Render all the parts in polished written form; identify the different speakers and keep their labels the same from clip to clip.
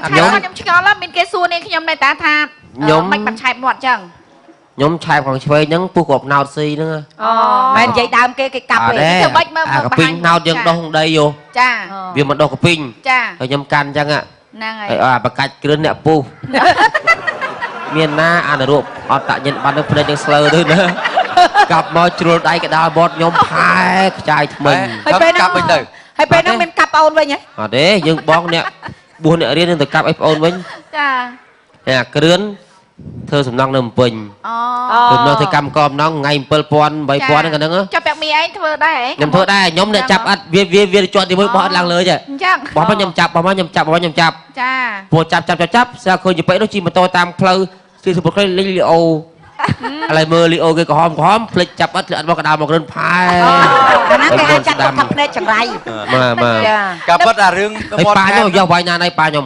Speaker 1: ឆែកខ្ញុំឆ្ងល់មានគេសួរនេះខ្ញុំនៅតាថាខ្ញុំមិនបាត់ឆែកមាត់ចឹង
Speaker 2: ខ្ញុំឆែកខាងឆ្វេងហ្នឹងពុះគ្រាប់ណោតស៊ីហ្នឹង
Speaker 1: មិននិយាយដើមគេកាប់វិញទៅបាច់មើល
Speaker 2: កាពីងណោតយើងដោះក្នុងដីយោ
Speaker 1: ចា
Speaker 2: វាមិនដោះកាពីង
Speaker 1: ចា
Speaker 2: ហើយខ្ញុំកាន់អញ្ចឹង
Speaker 1: ហ្នឹងហើយ
Speaker 2: បកាច់គ្រឿនអ្នកពុះមានណាអានរូបអត់តាញិនបានទៅភ្នែកនឹងស្លើទៅណាកាប់មកជ្រុលដៃកដាលបត់ខ្ញុំផែខ្ចាយថ្មិញ
Speaker 1: ហើយពេលកាប់វិញទៅហើយពេលហ្នឹងមានកាប់ប្អូនវិញហ៎
Speaker 2: អត់ទេយើងបងអ្នកបួសអ្នករៀននឹងទៅកាប់ឲ្យប្អូនវិញ
Speaker 1: ចា
Speaker 2: អាគ្រឿនធ្វើសំណងនៅភ្នំពេញទៅនៅទៅកម្មករម្ដងថ្ងៃ7000 8000ហ្នឹង
Speaker 1: ចាប់ពាក់មីឯងធ្វើដែរ
Speaker 2: ខ្ញុំធ្វើដែរខ្ញុំអ្នកចាប់អត់វាជាប់ទីមួយបោះអត់ឡើងលើទេ
Speaker 1: អញ្ចឹង
Speaker 2: បោះមកខ្ញុំចាប់បោះមកខ្ញុំចាប់
Speaker 1: ចា
Speaker 2: ព្រោះចាប់ស្អាឃើញទៅពេកនោះជិះម៉ូតូតាមផ្លូវជិះសុភ័ក្រលេងលីអូឥឡូវមើលលីអូគេក្រហមភ្លេចចាប់អត់មកកដាលមកគ្រឿនផែ
Speaker 1: អាហ្នឹងគេអាចចាត់ទៅថាភ្នែកចង្រៃ
Speaker 2: មើល
Speaker 3: កាពិតអារឿង
Speaker 2: ប៉ាខ្ញុំយកវាយណាណៃប៉ាខ្ញុំ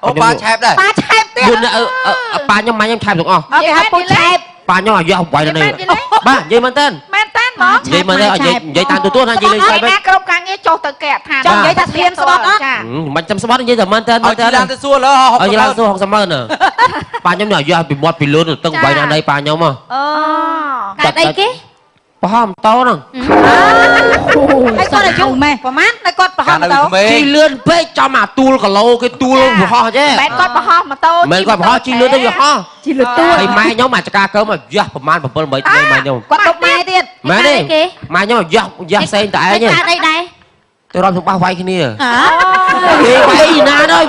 Speaker 3: អូប៉ាឆែបដែរ
Speaker 1: ប៉ាឆែបទៀត
Speaker 2: ប៉ាខ្ញុំម៉ាខ្ញុំឆែបទាំងអស់
Speaker 1: គេហៅពូឆែប
Speaker 2: ប៉ាខ្ញុំឲ្យយកវាយណាណៃបាទនិយាយមែនតើ
Speaker 1: មែនតើហ្មង
Speaker 2: និយាយមែនតើនិយាយតាមទូទួលណានិយាយលេងស្អី
Speaker 1: ណាក្រុមការងារចុះទៅគេអត់ថា
Speaker 2: ច
Speaker 1: ង់និយាយថាស្លៀនស្បត់អត់
Speaker 2: ចាមិនចាំស្បត់និយាយតែមែនតើ
Speaker 3: មែនតើឡើងទៅសួរលើ
Speaker 2: ឲ្យឡើងសួរ60ម៉ឺនប៉ាខ្ញុំយកពីមាត់ពីលូនទៅវាយណាណៃប៉ាខ្ញុំហ៎
Speaker 1: កាត់អីគេ
Speaker 2: ប្រហមតោហ្នឹង
Speaker 1: ហើយគាត់អាយុម៉េះប្រហែលតែគាត់ប្រហមតោ
Speaker 2: ជីលឿនពេកចំអាទូលគីឡូគេទូលប្រហោះទេ
Speaker 1: មិនគាត់ប្រហោះម៉ូតូ
Speaker 2: មិនគាត់ប្រហោះជីលឿនទៅវាហោះ
Speaker 1: ជីលឿនទូល
Speaker 2: ហើយម៉ែខ្ញុំអាចការកើមកយ៉ាស់ប្រហែល7 8ថ្ងៃម៉ែខ្ញុំ
Speaker 1: គាត់ទុកម៉ែទៀត
Speaker 2: ម៉ែទេម៉ែខ្ញុំយ៉ាស់ផ្សេងតែឯងទេ
Speaker 1: អីដែរ
Speaker 2: ទៅរំសម្បាវាយគ្នាគេវាយណាដល់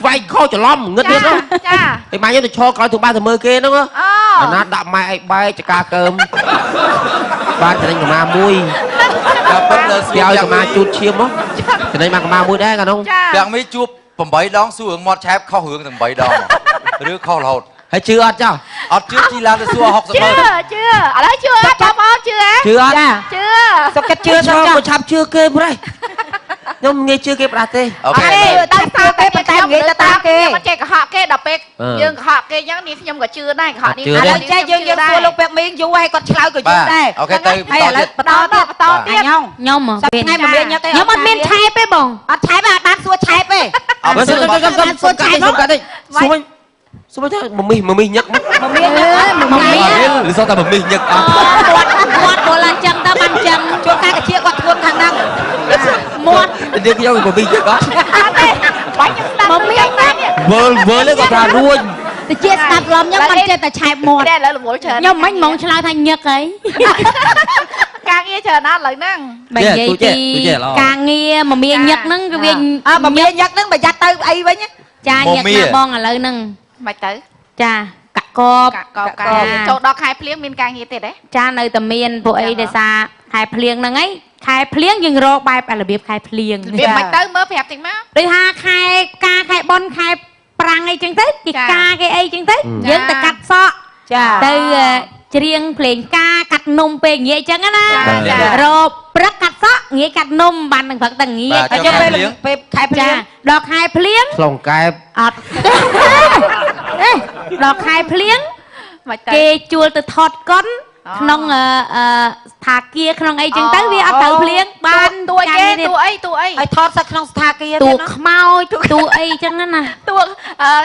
Speaker 2: វាយខុសច្រឡំងឹតទៀតហ្នឹង
Speaker 1: ចា
Speaker 2: ហើយម៉ែខ្ញុំទៅឈរក្រោយទូបាទៅមើលគេហ្នឹងអាណាដាក់ម៉ែឲ្យបែកចកាកើមបានចំណេញកម្មាមួយ
Speaker 3: កាពិតលើ
Speaker 2: ស្ពាយកម្មាជូតឈាមមកចំណេញមកកម្មាមួយដែរកានោះ
Speaker 3: ពាក់មីជួប8ដងសួររឿងមាត់ឆែបខុសរឿងទាំង8ដងឬខុសរហូត
Speaker 2: ហើយជឿអត់ចា
Speaker 3: អត់ជឿជីឡើងទៅសួរ60ម៉ឺន
Speaker 1: ជឿឥឡូវជឿអត់បងប្អូនជឿ
Speaker 2: ជឿអត់
Speaker 1: ជឿ
Speaker 2: សុខចិត្តជឿសុខចិត្តឆាប់ជឿគេប្រេះខ្ញុំងាយជឿគេប្រដាស់ទេ
Speaker 1: អូខេតាមគេប៉ុន្តែងាយទៅតាមគេមិនចេះកុហកគេដល់ពេលយើងកុហកគេអញ្ចឹងនេះខ្ញុំក៏ជឿដែរកុហកនេះឥឡូវចេះយើងសួរលោកពាក់មីងយូរហើយគាត់ឆ្លើយក៏យូរដែរ
Speaker 3: អូខេទៅ
Speaker 1: បន្តទៀតខ្ញុំថ្ងៃមួយមានខ្ញុំអត់មានឆែបទេបងអត់ឆែបអត់បានសួរឆែបទេសួរឆែប
Speaker 2: សួរថាមមីញឹក
Speaker 1: មមី
Speaker 2: ឬសោះតែមមីញឹកអត់
Speaker 1: មាត់គាត់ឡើងចឹងទៅបានចឹងជួនកាលកាជាគាត់ធ្ងន់ខាងហ្នឹងមាត់
Speaker 2: នេះខ្ញុំមមីញឹកអត់
Speaker 1: ទេបាញ់ខ្ញុំស្ដាប់មមីហ្នឹង
Speaker 2: វើលគាត់ថារួញ
Speaker 1: ទៅជាស្ដាប់ឡំខ្ញុំមិនចេះតែឆែបមាត់តែឥឡូវរវល់ច្រើនខ្ញុំមិនហ្មងឆ្លើយថាញឹកហីការងារច្រើនណាស់ឥឡូវហ្នឹង
Speaker 2: បើនិយាយពី
Speaker 1: ការងារមមាញឹកហ្នឹងគឺវាមមាញឹកហ្នឹងប្រយ័ត្នទៅអីវិញចាញឹកណាបងឥឡូវហ្នឹងមិនទៅចាកកចូលដល់ខែភ្លៀងមានការងារទៀតទេចានៅតែមានពួកអីដោយសារខែភ្លៀងហ្នឹងឯងខែភ្លៀងយើងរកបែបរបៀបខែភ្លៀងវាមិនទៅមើលប្រាប់តិចមកដូចថាខែបន់ខែប្រាំងអីចឹងទៅគេការគេអីចឹងទៅយើងទៅកាត់សក់ទៅច្រៀងភ្លេងការកាត់នំពេលងាយចឹងណារកព្រឹកកាត់សក់ងាយកាត់នំបាននឹងព្រឹកតែងាយហើយពេលខែភ្លៀងដល់ខែភ្លៀង
Speaker 2: ឆ្លងកែប
Speaker 1: អត់ដល់ខែភ្លៀងគេជួលទៅថតកុនក្នុងស្ថាគារក្នុងអីចឹងទៅវាអត់ត្រូវភ្លៀងបានទួគេទួអីឲ្យថតសាច់ក្នុងស្ថាគារទៀតខ្មោចទួអីចឹងណាទួ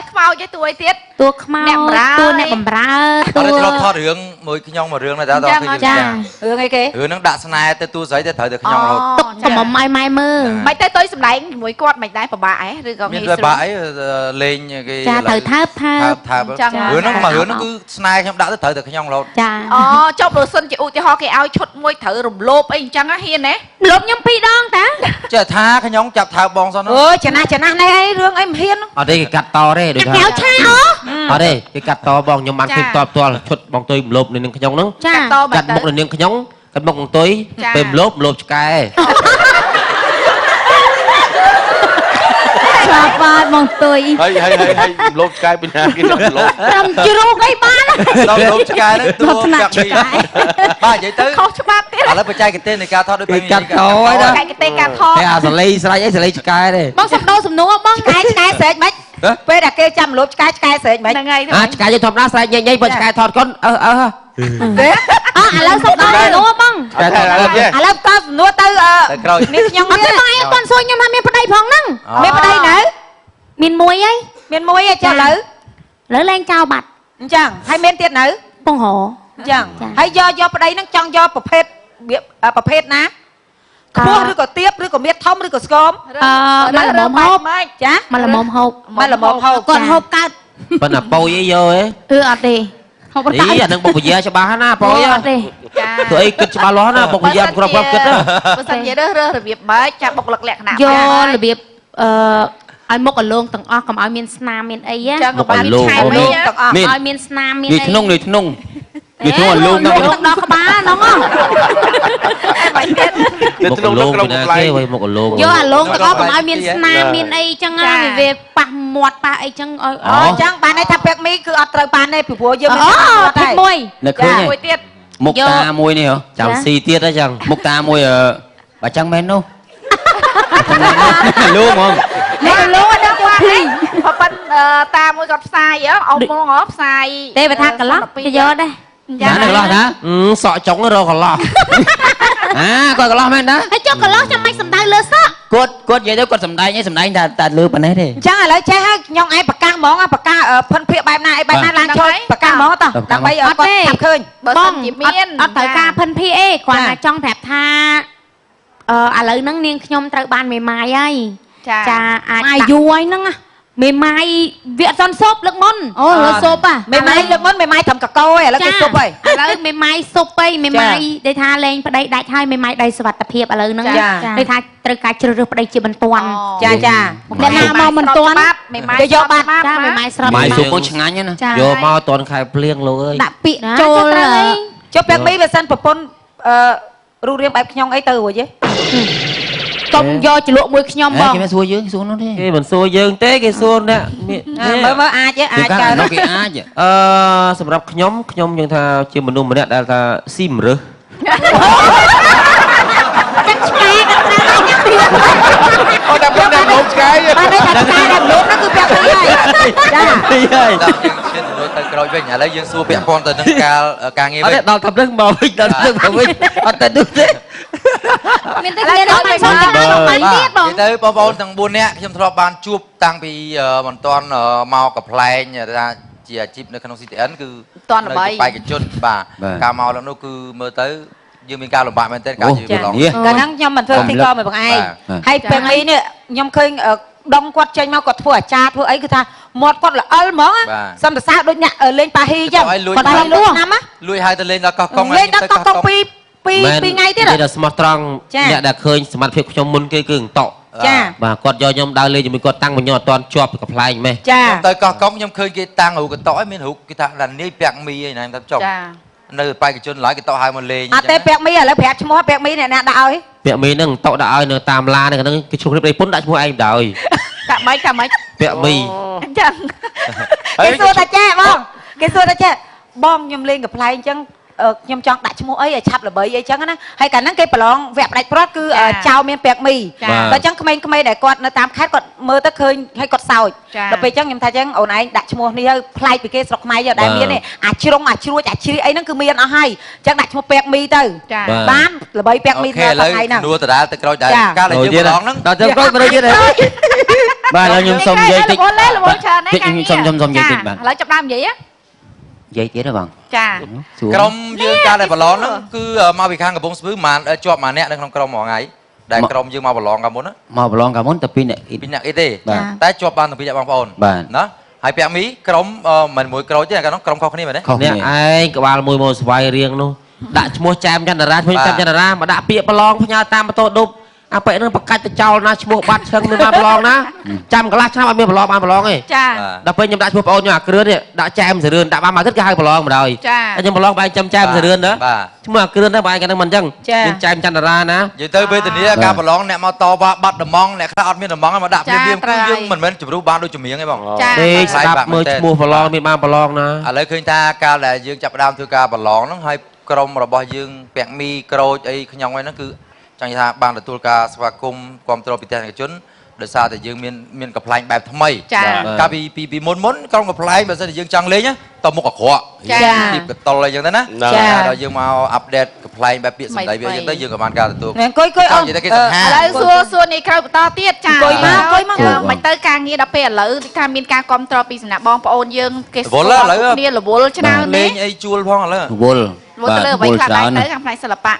Speaker 1: ខ្មោចឯទួអីទៀតទួខ្មោចទួអ្នកបំរើ
Speaker 3: ទួធ្លាប់ថតរឿងមួយខ្ញុំមួយរឿងដែរតើ
Speaker 1: ចារឿងអីគេ
Speaker 3: រឿងហ្នឹងដាក់ស្នេហ៍ទៅទួស្រីទៅត្រូវទៅខ្ញុំរហូត
Speaker 1: ទុកតំឲ្យម៉ែមើលមិនទៅទុយសម្ដែងជាមួយគាត់មិនដែរពិបាកឯងឬក៏
Speaker 3: មានពិបាកអីលេងគេ
Speaker 1: ចាត្រូវថើប
Speaker 3: រឿងហ្នឹងមករឿងហ្នឹងគឺស្នេហ៍ខ្ញុំដាក់ទៅត្រូវទៅខ្ញុំរហូត
Speaker 1: ចាចប់បើសិនជាឧទាហរណ៍គេឲ្យឈុតមួយត្រូវរំលោភអីអញ្ចឹងហ៊ានទេលោភខ្ញុំ2ដងតា
Speaker 3: ចេះថាខ្ញុំចាប់ថើបងសិន
Speaker 1: អូចំណាស់នេះអីរឿងអីមិនហ៊ាន
Speaker 2: អត់ទេគេកាត់តទេ
Speaker 1: ដូចថាកៅឆា
Speaker 2: អត់ទេគេកាត់តបងខ្ញុំបានឃើញតផ្ទាល់ឈុតបងទុយរំលោភនៅនឹងខ្ញុំហ្នឹងកាត់មុខនៅនឹងខ្ញុំកាត់មុខនឹងទុយពេលរំលោភឆ្កែ
Speaker 1: ចាប់បានបងទុយ
Speaker 3: ហើយលោកឆ្កែពីណាគេលោក
Speaker 1: ត្រឹមជ្រូកអីបាន
Speaker 3: លោកឆ្កែហ្នឹងទួកាក់ពីបាទនិយាយទៅ
Speaker 1: ខុសច្បាប់ទៀត
Speaker 3: ឥឡូវបច្ចេកទេសនៃការថតដូចពេល
Speaker 2: កាត់តហើយ
Speaker 1: បច្ចេកទេសការថត
Speaker 2: តែអាសលីស្រេចអីសលីឆ្កែទេ
Speaker 1: បងសំដោសំនួរបងឆ្កែស្រេចមិនពេលដែលគេចាំលូបឆ្កែស្រេចមិន
Speaker 2: ហ្នឹងហើយឆ្កែយើងធម្មតាស្រេចញ៉ៃបើឆ្កែថតកុន
Speaker 1: ទេឥឡូវសំដោសំនួរបងឥឡូវក៏សំនួរទៅនេះខ្ញុំមានបងឯងគាត់សួរខ្ញុំថាមានប្តីផងហ្នឹងមានប្តីនៅ miền muối ấy
Speaker 4: មានមួយឯងចាឥឡូវ
Speaker 1: lỡ lên trao bạch
Speaker 4: អញ្ចឹងហើយមានទៀតនៅ
Speaker 1: bông hổ
Speaker 4: អញ្ចឹងហើយយកប្តីហ្នឹងចង់យកប្រភេទប្រភេទណាខ្ពស់ឬក៏ទាបឬក៏មានធំឬក៏ស្គម
Speaker 1: mà là mồm hộp
Speaker 4: ចា
Speaker 1: mà là mồm hộp
Speaker 4: មកល្មមហូប
Speaker 1: còn hộp cao
Speaker 2: ប៉ុន្តែប៉ោយអីយកឯង
Speaker 1: ở đây hộp
Speaker 2: អីអានឹងបុកពជាច្បាស់ណាប៉ោយ
Speaker 1: ở đây
Speaker 2: ធ្វើអីគិតច្បាស់លាស់ណាបុកពជាគ្រប់គ្រប់គិតណា
Speaker 5: បើសិនជារើសរបៀបម៉េចចាបុកលក្ខណៈ
Speaker 1: vô là việc ai một ở lông tầng o cầm ai miên sna miên ấy á
Speaker 5: ចឹងក៏បានមានឆែកវិញ
Speaker 4: ទាំងអស់
Speaker 1: ai miên sna miên
Speaker 2: នេះ
Speaker 1: ấy
Speaker 2: ធ្នងនេះធ្នងនេះធ្នងលូង
Speaker 1: đó có ba nó không
Speaker 5: បាញ់ទៀត
Speaker 2: មកលូងពីណាគេវិញមកលូង
Speaker 1: vô à lông tầng o cầm ai miên sna miên ấy chẳng á về bạc muột ba ấy chẳng
Speaker 4: អញ្ចឹងបានន័យថាពាក់មីគឺអត់ត្រូវបានទេពីព្រោះយើងមាន
Speaker 1: thịt môi
Speaker 2: នៅឃើញ
Speaker 5: មួយទៀត
Speaker 2: មុខតាមួយនេះហ៎ចាំស៊ីទៀតហ៎ចឹងមុខតាមួយបើចឹងមែននោះលូងហ្មង
Speaker 1: này là lông ở đâu cho phi
Speaker 5: ប៉ុន្តែតាមួយគាត់ផ្សាយអស់មកផ្សាយ
Speaker 1: đây phải thằng cả lóc cho vô đây
Speaker 2: ណាកន្លោះណាសក់ចុងរកកន្លោះគាត់កន្លោះមែនណា
Speaker 1: hãy cho cả lóc cho mày sầm đai lơ sắc
Speaker 2: គាត់និយាយទៅគាត់សំដែងតែលើប៉ុណ្ណេះទេ
Speaker 4: អញ្ចឹងឥឡូវចេះហើយខ្ញុំឯងប្រកាសហ្មងប្រកាសផិនភៀកបែបណាឯបែបណាឡើងចូលប្រកាសហ្មងតោះដើម្បីគាត់ចាប់ឃើញ
Speaker 5: បើសិនជាមាន
Speaker 1: អត់ត្រូវការផិនភីអេគាត់ថាចង់ប្រាប់ថាឥឡូវហ្នឹងនាងខ្ញុំត្រូវបានមេម៉ាយហើយ ចាអាចអាយូរហើយហ្នឹងមេម៉ាយវាអត់សន់ស៊ុបលើកមុនអូលើស៊ុប
Speaker 4: មេម៉ាយលើកមុនមេម៉ាយត្រឹមកកោឯងឥឡូវគេស៊ុបហើយ
Speaker 1: ឥឡូវមេម៉ាយស៊ុបហីមេម៉ាយដែលថាលេងប្តីដាច់ហើយមេម៉ាយដៃសុវត្ថិភាពឥឡូវហ្នឹងគេថាត្រូវការជ្រើសរើសប្តីជាបន្ទាន់
Speaker 4: ចាចា
Speaker 1: អ្នកណាមកមិនទាន់
Speaker 5: មេម៉ាយ
Speaker 4: យកបាត់
Speaker 1: ចាមេម៉ាយស្រត់
Speaker 2: ម៉ាយស៊ុបមកឆ្ងាញ់ណាយកមកតន់ខែភ្លៀងលោកអើយ
Speaker 1: ដាក់ពាក្យចូល
Speaker 4: ចុះពាក់មីវាសិនប្រពន្ធរូបរាងបែបខ្ញុំអីទៅរួចទេ
Speaker 1: កុំយកជ្រលក់មួយខ្ញុំបង
Speaker 2: គេមិនសួរយើងសួរនោះទេគេមិនសួរយើងទេគេសួរអ្នក
Speaker 4: មើលអាចទេអាចកើត
Speaker 2: គេអាចសម្រាប់ខ្ញុំយើងថាជាមនុស្សម្នាក់ដែលថាស៊ីមរឹស
Speaker 3: អូតែប៉ុណ្ណឹងលោកឆ្កែ
Speaker 4: បានតែឆ្កែដែលលោកហ្នឹងគឺពាក់មីហើយចា
Speaker 2: ទីហើយ
Speaker 3: ដល់យើងឈានទៅក្រោយវិញឥឡូវយើងសួរពាក់ព័ន្ធទៅនឹងការងារ
Speaker 2: អ
Speaker 3: វិញ
Speaker 2: ត់ដល់ទៅនឹងមកវិញដល់ទៅមកវិញអត់ទៅនោះទេ
Speaker 1: មានតែគ្នាដល់មិនសូវទៅដល់បានទៀតបង
Speaker 3: និយាយទៅបងប្អូនទាំង4នាក់ខ្ញុំធ្លាប់បានជួបតាំងពីមិនទាន់មកកំ pl ែងថាជាអាជីពនៅក្នុង CTN គឺបេក្ខជនបាទការមកឡើងនោះគឺមើលទៅយើងមានការលំបាកមែនទែនការជិះប្រឡង
Speaker 4: កាលហ្នឹងខ្ញុំមិនធ្វើទីកមួយបងឯងហើយពេលមីនេះខ្ញុំឃើញដងគាត់ចេញមកគាត់ធ្វើអាចារ្យធ្វើអីគឺថាមាត់គាត់ល្អិលហ្មងសំតសាដូចអ្នកលេងប៉ាហ៊ីចឹងគាត់ទៅលួចឆ្នាំ
Speaker 3: លួយហើយទៅលេងដល់កោះកុង
Speaker 4: លេងដល់កោះកុងពីថ្ងៃទៀត
Speaker 2: និយាយដល់ស្មោះត្រង់អ្នកដែលឃើញសមត្ថភាពខ្ញុំមុនគេគឺតក់
Speaker 4: ចា
Speaker 2: បាទគាត់យកខ្ញុំដើរលេងជាមួយគាត់តាំងមញអត់ទាន់ជាប់កំ pl ែងម៉េះ
Speaker 4: ចា
Speaker 3: ទៅកោះកុងខ្ញុំឃើញគេតាំងរូបកតក់ឲ្យមានរូបគេថាដានីពាក់មីឯណាខ្ញុំថាចុះ
Speaker 5: ចា
Speaker 3: នៅបេក្ខជនឡើយគេតក់ហៅមកលេង
Speaker 4: អត់ទេពាក់មីឥឡូវប្រាប់ឈ្មោះពាក់មីអ្នកណាដាក់ឲ្យ
Speaker 2: ពាក់មីហ្នឹងតក់ដាក់ឲ្យនៅតាមឡានហ្នឹងគេឈ្មោះរៀបដៃពុនដាក់ឈ្មោះឯងដែរ
Speaker 5: កាម៉េច
Speaker 2: ពាក់មី
Speaker 5: អញ្ចឹង
Speaker 4: គេសួរតាចេះបងគេសួរតាចេះបងខ្ញុំលេងកំ pl ែងចឹងខ្ញុំចង់ដាក់ឈ្មោះអីឲ្យឆាប់ល្បីអីចឹងណាហើយកាលហ្នឹងគេប្រឡងវគ្គផ្ដាច់ព្រាត់គឺចៅមានពាក់មីបើចឹងក្មេងៗដែលគាត់នៅតាមខេត្តគាត់មើលទៅឃើញហើយគាត់សោចដល់ពេលចឹងខ្ញុំថាចឹងអូនឯងដាក់ឈ្មោះនេះហើយប្លែកពីគេស្រុកខ្មែរយកដែលមាននេះអាជ្រុងអាជ្រួចអាជ្រីអីហ្នឹងគឺមានអស់ហើយចឹងដាក់ឈ្មោះពាក់មីទៅបានល្បីពាក់មីនៅថ្ងៃហ្នឹង
Speaker 3: នួតដាលទៅក្រោយដែរកាលដែលយើងប្រឡងហ្នឹង
Speaker 2: ដល់ទៅក្រោយទៅទៀតបាទឥឡូវខ្ញុំសុំនិយាយតិច ខ្ញុំសុំនិយាយតិចបាទ
Speaker 5: ឥឡូវចាប់ដើមនិយាយ
Speaker 2: និយាយទៀតហ៎បង
Speaker 5: ចា
Speaker 3: ក្រុមយើងកាលដែលប្រឡងហ្នឹងគឺមកពីខាងកំពង់ស្ពឺប្រហែលជាប់មួយនាក់នៅក្នុងក្រុមមួយថ្ងៃដែលក្រុមយើងមកប្រឡងកាលមុនណា
Speaker 2: មកប្រឡងកាលមុនតែពីរអ្នក
Speaker 3: ពីរនាក់អីទេតែជាប់បានទាំងពីរនាក់បងប្អូនណាហើយពាក់មីក្រុមមិនមួយក្រូចទេកាលនោះក្រុមខុសគ្នាមែនទេ
Speaker 2: អ្នកឯងក្បាលមួយមកស្វាយរៀងនោះដាក់ឈ្មោះចែមចន្ទរាឈ្មោះចែមចន្ទរាមកដាក់ពាក្យប្រឡងផ្ញើតាមម៉ូតូឌុបអាប៉ែនឹងបកាច់ទៅចោលណាឈ្មោះបាត់ឈឹងមានមកប្រឡងណាចាំកន្លះឆ្នាំអត់មានប្រឡងបានប្រឡងទេ
Speaker 5: ចា
Speaker 2: ដល់ពេលខ្ញុំដាក់ឈ្មោះបងអូនខ្ញុំអាគ្រឿននេះដាក់ចែមសរឿនដាក់បានមកគិតគេហៅប្រឡងមកដល់ខ្ញុំប្រឡងបែរចាំចែមសរឿនណាឈ្មោះអាគ្រឿនដែរបែរកាលហ្នឹងមិនអញ្ចឹងយើងចែមចន្ទរាណា
Speaker 3: និយាយទៅវេទនាការប្រឡងអ្នកមកតវ៉ាបាត់ដំងអ្នកខ្លះអត់មានដំងមកដាក់ព្រាមគឺយើងមិនមែនជំរុះបានដូចចម្រៀងទេបង
Speaker 2: ទេស្ដាប់មើលឈ្មោះប្រឡងមានបានប្រឡងណា
Speaker 3: ឥឡូវឃើញថាកាលដែលយើងចាប់ផ្ដើមធ្វើការប្រឡងហ្នឹងហើយក្រុមរបស់យើងពាក់មីក្រូចអីខ្ញុំហ្នឹងគឺចង់និយាយថាបានទទួលការស្វាគមន៍គ្រប់គ្រងពីទស្សនិកជន ដោយសារតែយើងមានកំ pl ែងបែបថ្មី
Speaker 1: ចា
Speaker 3: កាលពីមុនក្រុមកំ pl ែងបើសិនជាយើងចង់លេងតមុខអាក្រក់
Speaker 1: ចា
Speaker 3: ទីកតុលអីចឹងទៅណា
Speaker 4: ចា
Speaker 3: ដល់យើងមកអាប់ដេតកំ pl ែងបែបពាក្យសម្ដីវាអញ្ចឹងទៅយើងក៏បានការទទួល
Speaker 4: អង្គុយអូន
Speaker 3: និយាយតែគេសំហា
Speaker 1: ឥឡូវសួរនេះក្រោយបន្តទៀតចា
Speaker 4: អង្គុយមក
Speaker 1: មិនទៅការងារដល់ពេលឥឡូវថាមានការគ្រប់គ្រងពីសំណាក់បងប្អូនយើងគេគ្នារវល់ច្រើន
Speaker 3: លេ
Speaker 1: ទេ
Speaker 3: ងអីជួលផងឥឡូវ
Speaker 2: វល់
Speaker 1: ទៅលើអ្វីខ្លះដែរទៅខាងផ្នែកសិល្បៈ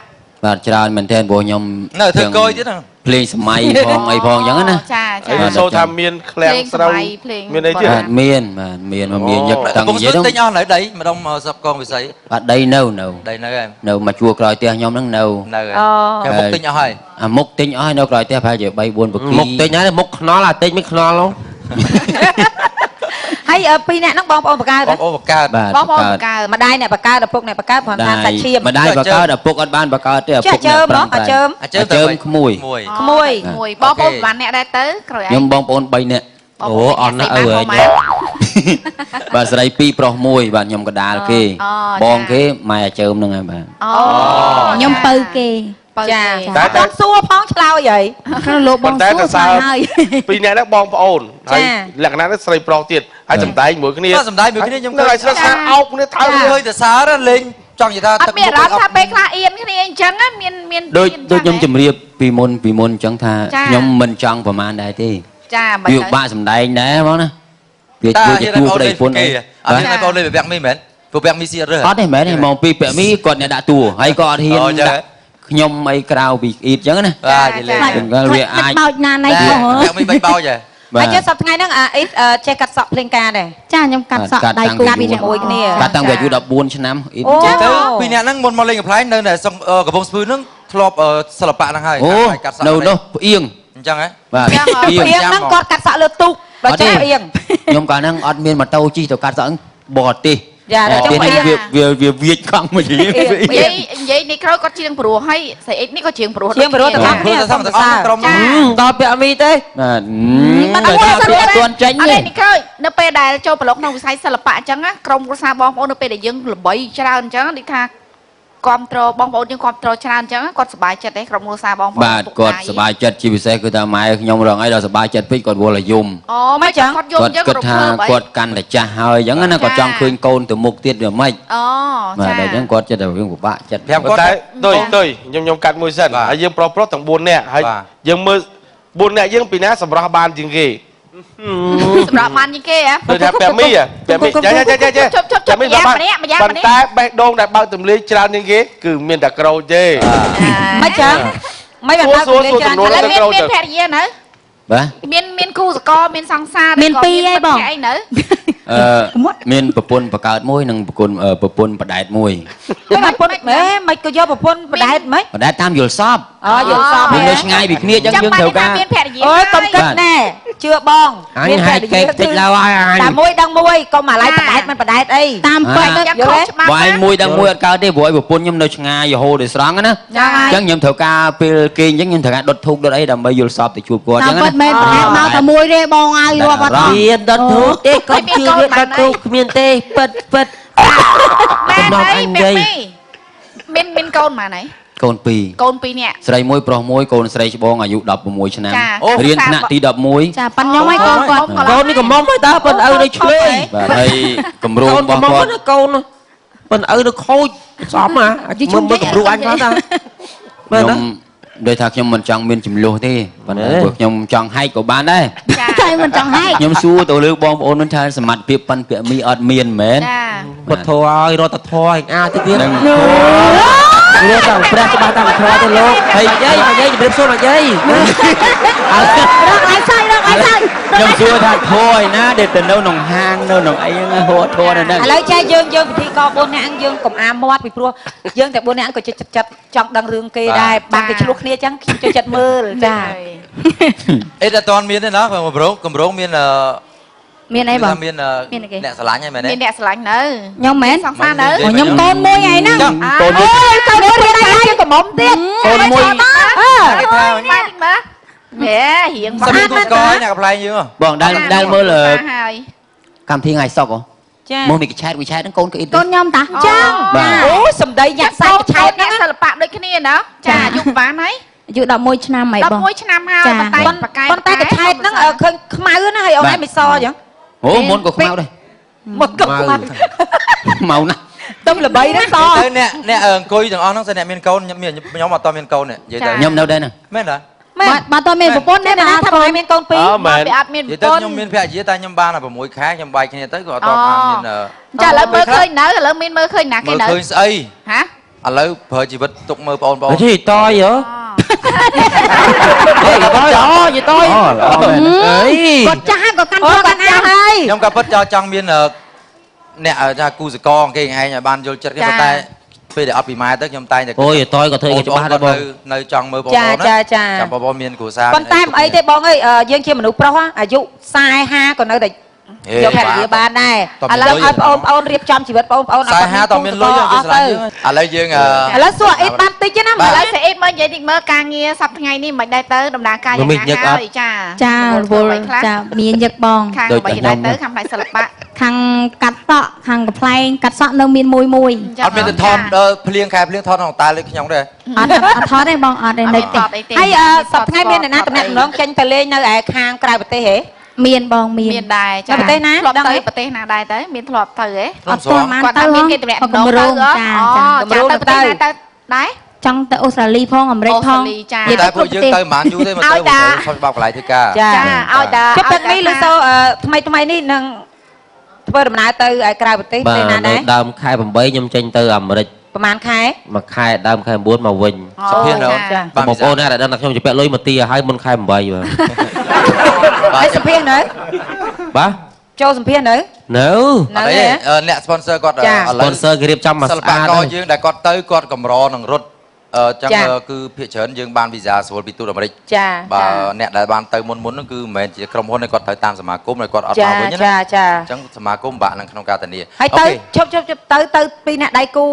Speaker 2: បាទច្រើនមែនទែនព្រោះខ្ញុំ
Speaker 3: នៅធ្វើកយទៀតហ្នឹង
Speaker 2: ភ្លេងសម័យផងអីផងអញ្ចឹងណា
Speaker 1: ចាចា
Speaker 6: អីចូលថាមានឃ្លាំងស្រូវមានអីទៀត
Speaker 2: បាទមានញឹកតាំងនិយាយទៅ
Speaker 3: ទិញអស់នៅដីម្ដងសពកងវិស័យ
Speaker 2: បាទដីនៅ
Speaker 3: ដីនៅហើយ
Speaker 2: នៅមកជួរក្រោយផ្ទះខ្ញុំហ្នឹងនៅ
Speaker 3: នៅហើយគេមុខទិញអស់ហើយ
Speaker 2: អាមុខទិញអស់ហើយនៅក្រោយផ្ទះប្រហែលជា3 4 បគីមុខទិញហើយមុខខ្នល់អាទិញមិនខ្នល់ហ៎
Speaker 4: ហើយពីរអ្នកហ្នឹងបងប្អូនបកើត
Speaker 3: បងប្អូនបង្កើត
Speaker 2: បាទ
Speaker 1: បងប្អូនកើ
Speaker 4: ម្ដាយអ្នកបកើតឪពុកអ្នកបកើតព្រោះថាសាច់ឈាម
Speaker 2: ម្ដាយបកើតឪពុកអត់បានបកើតទេឪពុក
Speaker 4: ជើមហ្មងអជើម
Speaker 2: ជើមក្មួយ
Speaker 4: ក្មួយ
Speaker 1: មួយបងប្អូនប្រហែលអ្នកដែរទៅក្រោយឯ
Speaker 2: ខ្ញុំបងប្អូន3នាក់អូអត់ណាស់ឪហើយបាទស្រី2ប្រុស1បាទខ្ញុំកដាលគេបងគេម៉ែជើមហ្នឹងហើយបាទ
Speaker 1: អូ
Speaker 7: ខ្ញុំពៅគេ
Speaker 4: ចា
Speaker 6: តែ
Speaker 4: តែសួរផងឆ្លើយអី
Speaker 7: ក្នុងលោកបងសួរថាហើយ
Speaker 6: ពីរនាក់ហ្នឹងបងប្អូនហើយលក្ខណៈនេះស្រីប្រុសទៀតហើយសំដែងមួយគ្នា
Speaker 3: បាទសំដាយមួយគ្នាខ្ញុំ
Speaker 6: នៅឲ្យស្រស់ស្អាតអោបគ្នាថើ
Speaker 3: ឃើញតែសារលេងចង់និយាយថា
Speaker 1: អត់មានអារម្មណ៍ថាពេលខ្លះអៀនគ្នាអញ្ចឹងមាន
Speaker 2: ដូចខ្ញុំជម្រាបពីមុនអញ្ចឹងថាខ្ញុំមិនចង់ប្រមាណដែរទេ
Speaker 1: ចាបើ
Speaker 2: វាបាក់សំដែងដែរហ្មងណាវាជួយជាទួប្តីប្រពន្ធអី
Speaker 3: អត់មានបងលេងពាក់មីមែនព្រោះពាក់មីស៊ីអត់រើ
Speaker 2: អត់ទេមែនទេមកពីពាក់មីគាត់អ្នកដាក់តួហើយក៏អត់ហ៊ានដាក់ខ្ញុំអីក្រៅពីអ៊ីតអញ្ចឹងណា
Speaker 3: បាទលេង
Speaker 2: វាអាច
Speaker 7: បោចណាណៃផង
Speaker 3: ពាក់មី3បោចហ៎
Speaker 4: ហើយចុះសប្តាហ៍ថ្ងៃហ្នឹងអ៊ីតចេះកាត់សក់ភ្លេងការដែរ
Speaker 7: ចាខ្ញុំកាត់សក់ដៃគូ
Speaker 4: កាត់ជាមួយគ្នា
Speaker 2: កាត់តាំងពីអាយុ14ឆ្នាំអ៊ីត
Speaker 3: ចឹងទៅពីអ្នកហ្នឹងមុនមកលេងកំ pl ែងនៅកំពង់ស្ពឺហ្នឹងធ្លាប់សិល្បៈហ្នឹងហើយ
Speaker 2: អូនៅនោះផ្អៀង
Speaker 3: អញ្ចឹងហ៎
Speaker 2: បាទ
Speaker 4: ព្រៀងហ្នឹងគាត់កាត់សក់លើទូកបើចេះព្រៀង
Speaker 2: ខ្ញុំកាលហ្នឹងអត់មានម៉ូតូជិះទៅកាត់សក់បរទេស
Speaker 4: យ៉ាដល់ចុះព្រៀង
Speaker 2: វាវាកង់មួយ
Speaker 1: និយាយនេះក្រោយគាត់ច្រៀងព្រោះហើយស្រីអ៊ិចនេះក៏ច្រៀងព្រោះ
Speaker 4: ព្រៀងព្រោះទាំងអស់គ្នា
Speaker 3: ទៅ
Speaker 4: សុំ
Speaker 3: ទៅ
Speaker 4: សរសើរ
Speaker 3: ក្រុម
Speaker 2: ដល់ពាក់មីទេបាទតែពាក់ទាន់ចាញ់
Speaker 1: អត់
Speaker 2: ទេ
Speaker 1: ទេនេះក្រោយនៅពេលដែលចូលប្រឡងក្នុងវិស័យសិល្បៈអញ្ចឹងក្រុមគ្រួសារបងប្អូននៅពេលដែលយើងល្បីច្រើនអញ្ចឹងដូចថាគ្រប់ត្របងប្អូនយើងគ្រប់ត្រច្រើនអញ្ចឹងគាត់សប្បាយចិត្តទេក្រុមគ្រួសារបងប្អូន
Speaker 2: បាទគាត់សប្បាយចិត្តជាពិសេសគឺថាម៉ែខ្ញុំរងអីដល់សប្បាយចិត្តពេកគាត់វល់ឲ្យយំ
Speaker 1: អូមិនចឹងគាត់យំអញ្ចឹង
Speaker 2: គាត់គិតថាគាត់កាន់តែចាស់ហើយអញ្ចឹងណាគាត់ចង់ឃើញកូនទៅមុខទៀតវាមិន
Speaker 1: អូ
Speaker 2: បាទ
Speaker 1: ចា
Speaker 2: តែអញ្ចឹងគាត់ចិត្តតែរឿងពិបាកចិត្ត
Speaker 3: ប្រាប់គាត់
Speaker 6: តែទុយខ្ញុំកាត់មួយសិនហើយយើងប្រុសទាំង4នាក់ហើយយើងមើល4នាក់យើងពីណាសម្រាប់បានជាងគេ
Speaker 1: សម្រាប់បានជាងគេហ៎
Speaker 6: ដូចថាពាក់មីចាចាមីប៉ុន្តែបេះដូងដែលបើកទម្លាយច្រើនជាងគេគឺមានតែក្រូចទេ
Speaker 4: មិនចឹងមិនបានបើកលេងច្រើន
Speaker 1: ឥឡូវមានភរិយានៅ
Speaker 2: បាទ
Speaker 1: មានគូសកលមានសង្សារអីនៅ
Speaker 2: មានប្រពន្ធបកើតមួយនិងប្រពន្ធបដែតមួយ
Speaker 4: មិនប្រពន្ធមិនក៏យកប្រពន្ធបដែតមិន
Speaker 2: បដែតតាមយល់សព
Speaker 4: អូយល់សព
Speaker 2: នៅឆ្ងាយពីគ្នាអញ្ចឹងយើងត្រូវការ
Speaker 1: មានភរិយា
Speaker 4: អូយកុំគិតណែជឿបង
Speaker 2: អញហាច់កេកតិចឡើយអញ
Speaker 4: តែមួយដឹងមួយកុំអាឡ័យបដែតមិនបដែតអី
Speaker 7: តាមពេក
Speaker 1: យ៉ាងខុសច្បាប់
Speaker 2: បើឯងមួយដឹងមួយអត់កើតទេព្រោះឯងប្រពន្ធខ្ញុំនៅឆ្ងាយរហូតដល់ស្រង់ណា
Speaker 4: ចឹង
Speaker 2: អញ្ចឹងខ្ញុំត្រូវការពេលគេអញ្ចឹងខ្ញុំត្រូវការដុតធូបដុតអីដើម្បីយល់សពទៅជួបគាត់អ
Speaker 7: តាម
Speaker 2: ញ្ចឹង
Speaker 7: ពិតមែនប្រហែលមកតែមួយទេបងឲ្យរាប់អត់
Speaker 2: មានដុតធូបទេគាត់ជឿវាដុតធូបគ្មានទេពិត
Speaker 1: មានកូនមកណៃ
Speaker 2: កូន2
Speaker 1: កូន2នាក់
Speaker 2: ស្រីមួយប្រុសមួយកូនស្រីច្បងអាយុ16ឆ្នាំរៀនថ្នាក់ទី11
Speaker 7: ចាប៉ិនខ្ញុំឲ្យកូនគាត់
Speaker 2: កូននេះកំមុំហើយតើប៉ិនឪនៅឆ្លេបាទហើយកម្រងរបស់គាត់កូនប៉ិនឪនៅខូចសមហ៎មើលកម្រងអញគាត់តាខ្ញុំដោយថាខ្ញុំមិនចង់មានចំនួនទេប៉ុន្តែព្រោះខ្ញុំចង់ហែកក៏បានដែរ
Speaker 7: តែមិនចង់ហែក
Speaker 2: ខ្ញុំសួរទៅលើបងប្អូននឹងថាសមត្ថភាពប៉ិនពាក់មីអត់មានមែន
Speaker 1: ចា
Speaker 2: ពុទ្ធធរឲ្យរត់ធរឲ្យអាទៅទៀតនឹងលោកតាព្រះច្បាស់តាធរទៅលោកហើយយាយជម្រាបសួរមកយាយ
Speaker 7: រកឲ្យសាច់
Speaker 2: ខ្ញុំសួរថាធរឯណាដែលទៅនៅក្នុងហាងនៅក្នុងអីហ្នឹងហួធរនៅហ្នឹង
Speaker 4: ឥឡូវចេះយើងពិធីក4នាក់យើងកុំអាមាត់ពីព្រោះយើងតែ4នាក់ក៏ចិត្តចង់ដឹងរឿងគេដែរបានគេឆ្លោះគ្នាអញ្ចឹងខ្ញុំចូលចិត្តមើលចា
Speaker 3: អីតែតន់មានទេណាកម្រងមាន
Speaker 7: មានអីបង
Speaker 3: មានអ្នកស្រឡាញ់ហ្នឹងមែនទេ
Speaker 1: មានអ្នកស្រឡាញ់នៅ
Speaker 7: ខ្ញុំមែន
Speaker 1: សង្សារនៅ
Speaker 7: ខ្ញុំកូនមួយឯហ្នឹង
Speaker 2: កូនមួយ
Speaker 4: ទៅមួយដៃជាកំមុំទៀត
Speaker 2: កូនមួយ
Speaker 3: គេថា
Speaker 1: ម៉ែតិចមើលហេរៀង
Speaker 3: សិនគូស្កយអ្នកកំ pl ែងយើង
Speaker 2: បងដែលមើល
Speaker 1: ហើយ
Speaker 2: កម្មវិធីថ្ងៃសុកហ៎
Speaker 4: ចា
Speaker 2: មកនេះកឆែតកូនកូនក្អ៊ីត
Speaker 7: កូនខ្ញុំតា
Speaker 4: ចឹង
Speaker 2: បាទ
Speaker 4: អូសំដីញាក់សាច់ឆែត
Speaker 1: អ្នកសិល្បៈដូចគ្នាណាចាយុគបានហើយ
Speaker 7: ច យុ11ឆ្នាំហីបង
Speaker 5: 11ឆ្នាំហើយប៉ុន្តែប្រកែក
Speaker 4: ប៉ុន្តែកឆែតហ្នឹងឃើញខ្មៅណាហើយអូនឯងមិនសអញ្ចឹង
Speaker 8: អូមុនក៏ខ្មៅដែរ
Speaker 4: មកក៏ខ្មៅ
Speaker 8: ខ្មៅណាស់
Speaker 4: ទុំល្បីហ្នឹងស
Speaker 3: ទៅអ្នកអង្គុយទាំងអស់ហ្នឹងសិនអ្នកមានកូនខ្ញុំអត់តមានកូននេះនិយាយទៅ
Speaker 8: ខ្ញុំនៅដែរហ្នឹង
Speaker 3: មែនទេ
Speaker 7: បើតើមានប្រពន្ធទេ
Speaker 4: ណា
Speaker 7: ណា
Speaker 4: ថាមានកូនពីរ
Speaker 6: មែន
Speaker 5: វាអត់មាន
Speaker 3: និយាយ
Speaker 5: ប្រ
Speaker 3: ទៅ
Speaker 5: ពន្ធ
Speaker 3: ខ្ញុំមានភរិយាតែខ្ញុំបានតែ6ខែខ្ញុំបាយគ្នាទៅក៏អត់តបានមាន
Speaker 5: ចាឥឡូវមើលឃើញនៅឥឡូវមានមើលឃើញណាគេ
Speaker 3: មើល
Speaker 5: នៅ
Speaker 3: ឃើញស្អី
Speaker 5: ហ៎
Speaker 3: ឥឡូវប្រើជីវិតទុកមើលបង
Speaker 2: អីទីតយហ៎អេតយអូយតយ
Speaker 8: អូល្អមែន
Speaker 2: អី
Speaker 7: គាត់ចាស់គាត់កាន់
Speaker 4: អូ
Speaker 7: គាត់
Speaker 4: កាន់ហើយ
Speaker 3: ខ្ញុំក៏ពិតចង់មានអ្នកថាគូសកគេឯងឲ្យបានយល់ចិត្តគេប៉ុន្តែពេលដែលអត់ពីម៉ែទៅខ្ញុំតែងតែ
Speaker 2: អូយតយក៏ធ្វើឲ្យច្បាស់ដែរបង
Speaker 3: នៅចង់មើលបង
Speaker 4: ចា
Speaker 3: ណា
Speaker 4: ចាចា
Speaker 3: ចាំបងមានគ្រួសារ
Speaker 4: ប៉ុន្តែមិនអីទេបងអើយយើងជាមនុស្សប្រុសអាយុ40 50ក៏នៅតែយកភរិយាបានដែរឥឡូវឲ្យបងប្អូនរៀបចំជីវិតបងប្អូនអត់
Speaker 3: 40តមានលុយយើងស្រឡាញ់យើងឥឡូវយើង
Speaker 4: ឥឡូវសួរអីបានតិចណា
Speaker 5: ឥឡូវសេអ៊ីតមើលនិយាយតិចមើលការងារសប្តាហ៍ថ្ងៃនេះមិនដែរទៅដំណើរការយ៉ាងណាហើយចា
Speaker 7: ចារវល់ចាមានញឹកបង
Speaker 5: ខាងបីដែរទៅខាងផ្នែកសិល្បៈ
Speaker 7: ខាងកាត់សក់ខាងកំ pl ែងកាត់សក់នៅមានមួយ
Speaker 3: អត់មានទៅថតភ្លៀងខែភ្លៀងថតក្នុងតាលើខ្ញុំទេ
Speaker 7: អត់ថតទេបងអត់ទេនៅទេ
Speaker 4: ហើយសប្តាហ៍ថ្ងៃមានអ្នកណាតំណែងចេញទៅលេងនៅឯខាងក្រៅប្រទេសហេ
Speaker 7: មានបងមាន
Speaker 5: មានដែរចា
Speaker 4: ប្រទេសណា
Speaker 5: ធ្លាប់ទៅប្រទេសណាដែរទៅមានធ្លាប់ទៅហ៎
Speaker 7: អត់ទាន់បាន
Speaker 5: គាត់
Speaker 7: ទៅ
Speaker 5: ថាមានគេតំណែង
Speaker 7: គម្រោងចា
Speaker 5: ចាទៅប្រទេសណាទៅដែរ
Speaker 7: ចង់ទៅអូស្ត្រាលីផងអាមេរិកផង
Speaker 5: ចា
Speaker 3: តែពួកយើងទៅមិនយូរទេមកទៅសុំបោកកន្លែងធ្វើការ
Speaker 4: ចា
Speaker 5: ចាឲ្យតា
Speaker 4: ជិះទឹកនេះលើសូថ្មីនេះនឹងធ្វើដំណើរទៅឯក្រៅប្រទេស
Speaker 2: បាទ
Speaker 4: ទៅណា
Speaker 2: នៅ
Speaker 4: ដែរ
Speaker 2: ដើមខែ8ខ្ញុំចេញទៅអាមេរិក
Speaker 4: ប្រហែលខែ
Speaker 2: មួយខែដើមខែ9មកវិញ
Speaker 3: សុភានៅ
Speaker 2: បងប្អូនណាដែលដឹងថាខ្ញុំជពាក់លុយមកទីឲ្យមុនខែ8បាទ
Speaker 4: ហើយសម្ភារនៅ
Speaker 2: បាទ
Speaker 4: ចូលសម្ភារនៅ
Speaker 2: នៅ
Speaker 3: អត់ទេអ្នក sponsor គាត់ឥឡូវ
Speaker 2: sponsor គេរៀបចំមក
Speaker 3: សិល្
Speaker 2: ស្
Speaker 3: ប
Speaker 2: អាត
Speaker 3: ករយើងដែលគាត់ទៅគាត់កម្រនឹងរត់ចឹងគឺភាគច្រើនយើងបានវីសាស្រួលពីទូតអាមេរិក
Speaker 4: ចា
Speaker 3: បាទអ្នកដែលបានទៅមុនហ្នឹងគឺមិនមែនជាក្រុមហ៊ុនទេគាត់ទៅតាមសមាគមហើយគាត់អត់
Speaker 4: ចា
Speaker 3: មកវិញណា
Speaker 4: ចាចា
Speaker 3: អញ្ចឹងសមាគមបាក់នឹងក្នុងការធានា
Speaker 4: ហើយទៅជប់ទៅពីអ្នកដៃគូ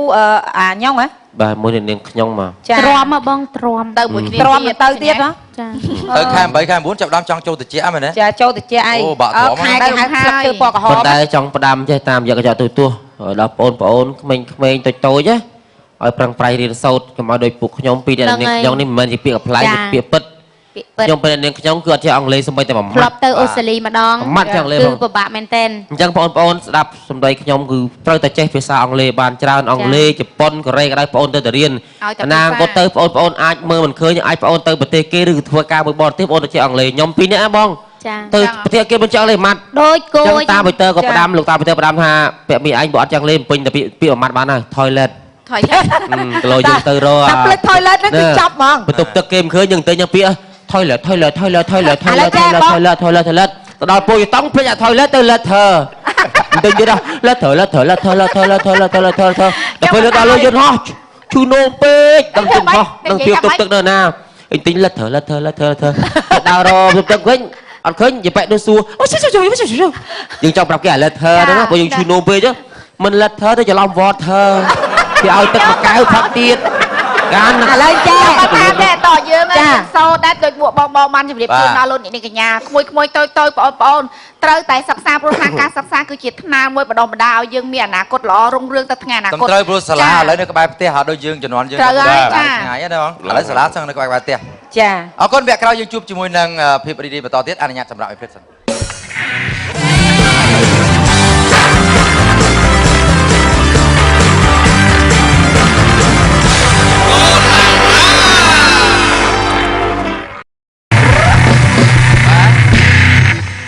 Speaker 4: អាញ៉ុងហ៎
Speaker 2: បាទមួយនាងខ្ញុំមក
Speaker 4: ចា
Speaker 7: ទ្រាំមកបងទ្រាំ
Speaker 5: ទៅមួយគ្នា
Speaker 4: ទ្រាំទៅទៀតហ៎
Speaker 7: ចា
Speaker 3: ទៅខែ8ខែ9ចាប់ដើមចង់ចូលតិចមែនទេ
Speaker 4: ចាចូលទៅជាអី
Speaker 3: អូបាក់ទ្រាំ
Speaker 4: ខែគេហៅស្លឹកឈើពណ៌ក្រហ
Speaker 2: ប៉ុ
Speaker 4: ម
Speaker 2: ន្តែចង់ផ្ដាំចេះតាមយកកញ្ចក់ទូទាស់ដល់បងប្អូនក្មេងៗតូចៗណាឲ្យប្រឹងប្រែងរៀនសូត្រកុំឲ្យដោយពួកខ្ញុំពីរអ្នកនាងខ្ញុំនេះមិនមែនជាពាក្យកំ pl ែងជាពាក្យពិត
Speaker 7: ពាក្យពិត
Speaker 2: ខ្ញុំពេលនាងខ្ញុំគឺអត់ចេះអង់គ្លេសសូម្បីតែមួយ
Speaker 7: ធ្លាប់ទៅអូស្ត្រាលីម្ដង
Speaker 2: ម៉ាត់ចឹងលេ
Speaker 7: គឺ
Speaker 2: បង
Speaker 7: ពិបាកមែនតែន
Speaker 2: អញ្ចឹងបងប្អូនស្ដាប់សម្ដីខ្ញុំគឺត្រូវតែចេះភាសាអង់គ្លេសបានច្រើនអង់គ្លេសជប៉ុនកូរ៉េក៏ដោយបងប្អូនទៅរៀនណាគាត់ទៅបងប្អូនអាចមើលមិនឃើញអាចបងប្អូនទៅប្រទេសគេឬធ្វើការមួយបរទេសបងប្អូនទៅចេះអង់គ្លេសខ្ញុំពីរនាក់ណាបង
Speaker 7: ចា
Speaker 2: ទៅប្រទេសគេមិនចេះអង់គ្លេសម៉ាត់
Speaker 7: ដូចគោ
Speaker 2: ចឹងតាមប៊ីទ័រក៏ផ្ដាំលោកតាប៊ីទ័រផ្ដាំថាពាក់មីអញបើអត់ចេះអង់គ្លេសពេញតែពាក្យមួយម៉ាត់បានហើយ toilet
Speaker 5: ថយ
Speaker 2: គីឡូយើងទៅរក
Speaker 4: តែផ្លិច toilet ហ្នឹងគឺចាប់ហ្មង
Speaker 2: បន្ទប់ទឹកគេមិនឃើញយើងទៅញ៉ាំពាក្យ toilet toilet toilet toilet toilet toilet toilet toilet ទៅដល់ពូយតង់ភ្លេចអា toilet ទៅ letter ទៅទៀត letter letter letter letter letter letter letter ទៅពេលដល់លុយយន្តហោះឈូនោពេកដឹងទឹកហោះដឹងពីទឹកទឹកនៅណាអញទិញ letter letter letter letter ដល់រកទឹកវិញអត់ឃើញយប៉ែដូចសួរអូយើងចង់ប្រាប់គេ letter ហ្នឹងបើយើងឈូនោពេកទៅមិន letter ទៅច្រឡំ water គេឲ្យទឹកមកកៅផឹកទៀតកាន
Speaker 4: ឥឡូវចា
Speaker 5: តាមតែតយើងសូដែរដូចពួកបងបានជម្រាបជូនដល់លោកអ្នកនាងកញ្ញាក្មួយតូចបងប្អូនត្រូវតែសិក្សាព្រោះថាការសិក្សាគឺជាថ្នាលមួយបណ្ដុំបណ្ដាលឲ្យយើងមានអនាគតល្អរុងរឿងទៅថ្ងៃអនាគត
Speaker 3: ត្រូវព្រោះសាលាឥឡូវនៅក្បែរផ្ទះហើយដូចយើងជំនាន់យើងឆ្ងាយណាបងឥឡូវសាលាស្ងនៅក្បែរផ្ទះ
Speaker 4: ចា
Speaker 3: អរគុណវគ្គក្រោយយើងជួបជាមួយនឹងភាពរីករាយបន្តទៀតអនុញ្ញាតសម្រាប់ឲ្យព្រឹកសិន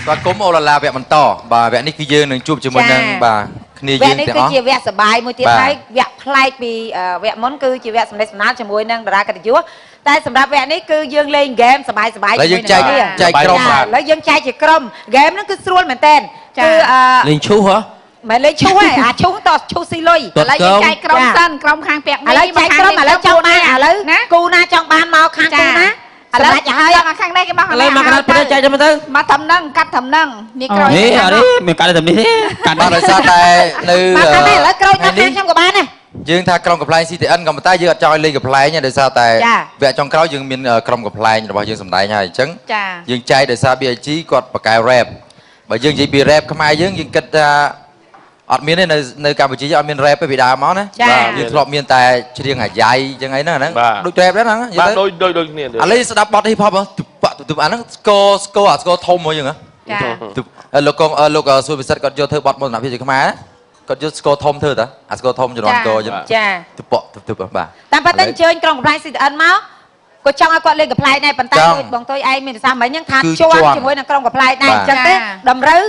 Speaker 3: ស្វាគមន៍អូឡាឡាវគ្គបន្តបាទវគ្គនេះគឺយើងនឹងជួបជាមួយនឹងបាទគ្នា
Speaker 4: វ
Speaker 3: យើ
Speaker 4: គ្គ
Speaker 3: ង
Speaker 4: នេះ
Speaker 3: ទាំង
Speaker 4: គឺ
Speaker 3: អស់
Speaker 4: ជាវគ្គសប្បាយមួយទៀតហើយវគ្គប្លែកពីវគ្គមុនគឺជាវគ្គសម្ដែងសម្ដាលជាមួយនឹងតារាកិត្តិយសតែសម្រាប់វគ្គនេះគឺយើងលេងហ្គេមសប្បាយជាមួយ
Speaker 3: ចែកក្រុម
Speaker 4: ឥឡូវយើងចែកជាក្រុមហ្គេមហ្នឹងគឺស្រួលមែនតើគឺ
Speaker 2: លេងឈូសហ៎
Speaker 4: មិនលេងឈូសទេអាឈូសតឈូសស៊ីលុយ
Speaker 5: ឥឡូវយើងចែកក្រុមសិនក្រុមខាងពាក់
Speaker 4: ឥឡូវចែកក្រុមឥឡូវចង់បានឥឡូវគូណាចង់បានមកខាងគូណា
Speaker 5: ឥឡូវចាហើយខាងនេះគេមកខាង
Speaker 2: ឥឡូវមកកណ្ដាលប្រទេសចែកទៅមើលទៅ
Speaker 5: មកត្រឹមហ្នឹងកាត់ត្រឹមហ្នឹងនេះក្រោយ
Speaker 2: នេះអត់ទេមានកាត់តែនេះទេកាត់
Speaker 3: បាទដោយសារតែនៅ
Speaker 4: មកខាងនេះឥឡូវក្រោយខ្ញុំក៏បានដែរ
Speaker 3: យើងថាក្រុមកំ pl ែង CTN ក៏ប៉ុន្តែយើងអត់ចង់ឲ្យលេងកំ pl ែងទេដោយសារតែវគ្គចុងក្រោយយើងមានក្រុមកំ pl ែងរបស់យើងសម្ដែងហើយអញ្ចឹង
Speaker 5: ចា
Speaker 3: យើងចែកដោយសារ BIG គាត់បកកែ rap បើយើងនិយាយពី rap ខ្មែរយើងគិតថា អត់មានទេនៅកម្ពុជាអត់មាន rap ទេពីដើមមកណាយើងធ្លាប់មានតែច្រៀងអាយ៉ៃចឹងអីហ្នឹងដូច rap ដែរហ្នឹង
Speaker 6: បាទដូចគ្នា
Speaker 3: ឥឡូវស្ដាប់បទ hip hop ទុបអាហ្នឹងស្គរធំមកចឹងហ៎លោកសួយពិសិដ្ឋគាត់យកធ្វើបទមន្តភាពជាខ្មែរគាត់យកស្គរធំធ្វើតាអាស្គរធំជំនាន់កចឹង
Speaker 4: ចា
Speaker 3: ទុបបាទ
Speaker 4: តាមប៉ាតែអញ្ជើញក្រុមកំ pl ស៊ីតអិនមកក៏ចង់ឲ្យគាត់លេងកំ pl ដែរប៉ុន្តែដូចបងទុយឯងមានប្រសាសន៍មិញហ្នឹងថាជាប់ជាមួយនឹងក្រុមកំ pl ដែរអញ្ចឹងទេតម្រូវ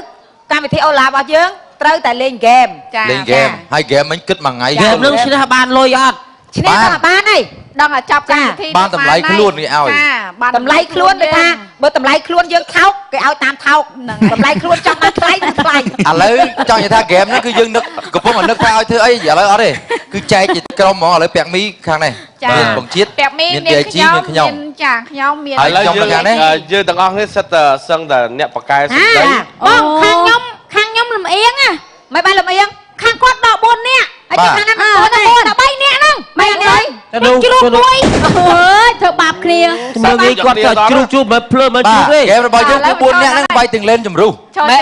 Speaker 4: កម្មវិធីអូឡារបស់យើងត្រូវតែលេងហ្គេម
Speaker 3: លេងហ្គេមហើយហ្គេមមិញគិតមួយថ្ងៃ
Speaker 2: ហ្គេមនឹងឈ្នះបានលុយអត់
Speaker 4: ឈ្នះក៏បានហើយ
Speaker 5: ដល់តែចាប់កម្មវិធី
Speaker 3: បានតម្លៃខ្លួននេះឲ្យ
Speaker 4: តម្លៃខ្លួនដូចថាបើតម្លៃខ្លួនយើងថោកគេឲ្យតាមថោកតម្លៃខ្លួនចង់បានថ្លៃគឺថ្លៃ
Speaker 3: ឥឡូវចង់និយាយថាហ្គេមហ្នឹងគឺយើងនឹកកំពុងនឹកថាឲ្យធ្វើអីឥឡូវអត់ទេគឺចែកជាក្រុមហ្មងឥឡូវពាក់មីខាងនេះមានបងជាតិ
Speaker 5: ពាក់មីមានខ្ញុំចាខ្ញុំមាន
Speaker 6: ឥឡូវយើងទាំងអស់គ្នាសិតតែសឹងតែអ្នកបកកែសម្ដី
Speaker 7: បងខាងខ្ញុំលំអៀងណា
Speaker 4: មិនបានលំអៀង
Speaker 7: ខាងគាត់ដក4នាក់
Speaker 4: ហើយខាងណាគាត់
Speaker 7: 13
Speaker 4: ទៅ
Speaker 7: នាក់ហ្នឹង
Speaker 4: មិនអី
Speaker 7: ជ្រូកមួយអើយធ្វើបាបគ្នា
Speaker 2: មើលងាយគាត់ទៅជ្រូកជួបមើលភ្លើមើលជ្រូកទេ
Speaker 3: ហ្គេមរបស់យើងគឺ4នាក់ហ្នឹងបាយទាំងលេនជំរុះ